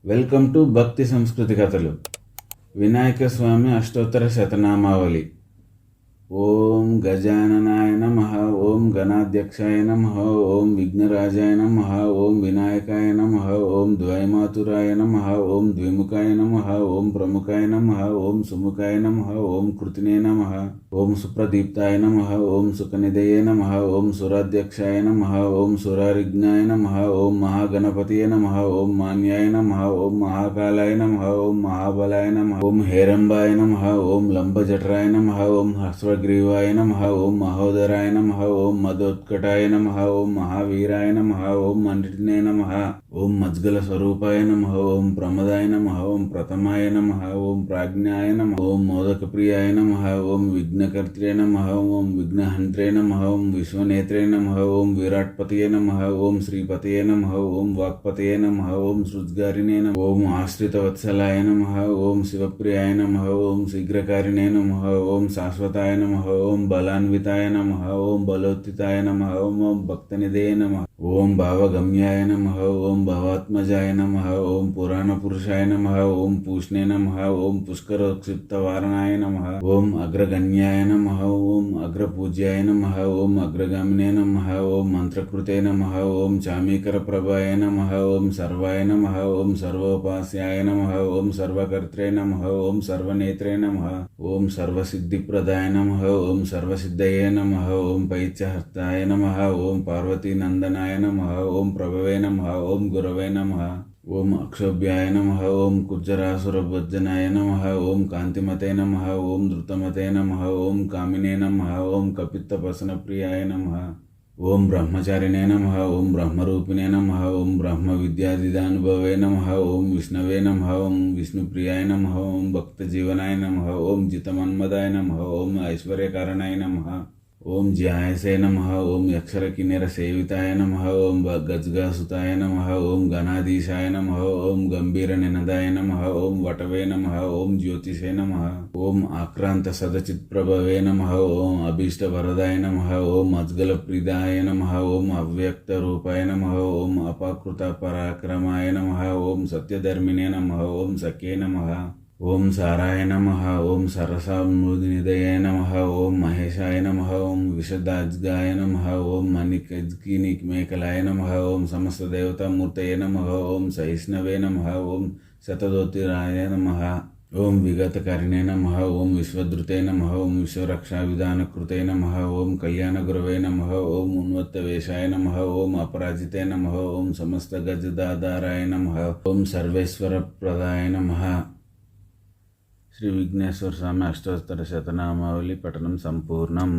Welcome to భక్తి సంస్కృతి కథలు. వినాయక స్వామి అష్టోత్తర శతనామావళి. ఓం గజాననాయ నమః, ఓం గణాధ్యక్షాయ నమః, ఓం విఘ్నరాజాయ నమః, ఓం వినాయకాయ నమః, ఓం ద్వైమాతురాయ నమః, ఓం ద్విముఖాయ నమః, ఓం ప్రముఖాయ నమః, ఓం సుముఖాయ నమః, ఓం కృతినే నమః, ఓం సుప్రదీప్తాయ నమః, ఓం సుఖనిధయే నమః, ఓం సురాధ్యక్షాయ నమః, ఓం సురారిజ్ఞాయ నమః, ఓం మహాగణపతియే నమః, ఓం మాన్యాయ నమః, ఓం మహాకాలాయ నమః, ఓం మహాబలాయ నమః, ఓం హేరంబాయ నమః, ఓం లంబజఠరాయ నమః, ఓం హస్వగ్రీవాయ నమః, ఓం మహోదరాయ నమః, ఓం మదోత్కటాయ నమః, ఓం మహావీరాయ నమః, ఓం మండిటినే నమః, ఓం మజ్గల స్వరూపాయ నమః, ఓం ప్రమదాయ నమః, ఓం ప్రథమాయ నమః, ఓం ప్రాజ్ఞాయ నమః, ఓం మోదకప్రియాయ నమః, ఓం విఘ్నకర్త్రే నమః, ఓం విఘ్నహంత్రే నమః, ఓం విశ్వనేత్రే నమః, ఓం విరాట్పతియే నమః, ఓం శ్రీపతియే నమః, ఓం వాక్పతియే నమః, ఓం సృజ్గారినే నమః, ఓం ఆశ్రితవత్సలాయ నమః, ఓం శివప్రియాయ నమః, ఓం శీఘ్రకారిణే నమః, ఓం శాశ్వతాయ నమః, ఓం బలాన్వితాయ నమః, ఓం బలోత్థితాయ నమః, ఓం భక్తనిధే నమః, ఓం భావగమ్యాయ నమః, ఓం భవాత్మజాయ నమః, ఓం పురాణపురుషాయ నమః, ఓం పూష్ణే నమః, ఓం పుష్కరోక్షిప్తవారణాయ నమః, ఓం అగ్రగణ్యాయ నమః, ఓం అగ్రపూజ్యాయ నమః, ఓం అగ్రగామినే నమః, ఓం మంత్రకృతే నమః, ఓం చామీకర ప్రభాయ నమః, ఓం సర్వాయ నమః, ఓం సర్వోపాస్యాయ నమః, ఓం సర్వకర్త్రే నమః, ఓం సర్వనేత్రే నమః, ఓం సర్వసిద్ధిప్రదాయ నమః, ఓం సర్వసిద్ధయే నమః, ఓం పైత్యహస్తాయ నమః, ఓం పార్వతీనందనాయ నమః, ఓం ప్రభవే నమః, ఓం గురవే నమః, ఓం అక్షోభ్యాయ నమః, ఓం కుజ్జరాసురభజ్జనాయ నమః, ఓం కాంతిమతే నమః, ఓం ధృతమతే నమః, ఓం కామినే నమః, ఓం కపిత్తపసనప్రియాయ నమః, ఓం బ్రహ్మచారిణే నమః, ఓం బ్రహ్మరూపిణే నమః, ఓం బ్రహ్మ విద్యాదిదానుభవే నమః, ఓం విష్ణవే నమః, ఓం విష్ణుప్రియాయ నమః, ఓం భక్తజీవనాయ నమః, ఓం జితమన్మదాయ నమః, ఓం ఐశ్వర్యకారణాయ నమః, ఓం జ్యాయసే నమః, ఓం యక్షరకిన్నెర సేవితాయ నమః, ఓం గజ్గాసుతాయ నమః, ఓం గణాధీశాయ నమః, ఓం గంభీర నినదాయ నమః, ఓం వటవే నమః, ఓం జ్యోతిషే నమః, ఓం ఆక్రాంత సదచిత్ప్రభవే నమః, ఓం అభీష్టవరదాయ నమః, ఓం మజ్గల ప్రిదాయ నమః, ఓం అవ్యక్త రూపాయ నమః, ఓం అపాకృత పరాక్రమాయ నమః, ఓం సత్యధర్మిణే నమః, ఓం సఖ్యే నమః, ఓం సారాయ నమః, ఓం సరసామృదినిదయ నమః, ఓం మహేశాయ నమః, ఓం విషదాజ్గాయ నమః, ఓం మణికజ్గినిమేకలాయ నమః, ఓం సమస్త దేవతామూర్తయే నమః, ఓం సహిష్ణవే నమః, ఓం శతదోతిరాయ నమః, ఓం విగతకరిణే నమః, ఓం విశ్వధృతే నమః, ఓం విశ్వరక్షావిధానకృతే నమః, ఓం కళ్యాణగురవే నమః, ఓం ఉన్వత్తవేషాయ నమః, ఓం అపరాజితే నమః, ఓం సమస్త గజదాధారాయ నమః, ఓం సర్వేశ్వరప్రదాయ నమః. శ్రీ విఘ్నేశ్వర స్వామి అష్టోత్తర శతనామావళి పఠనం సంపూర్ణం.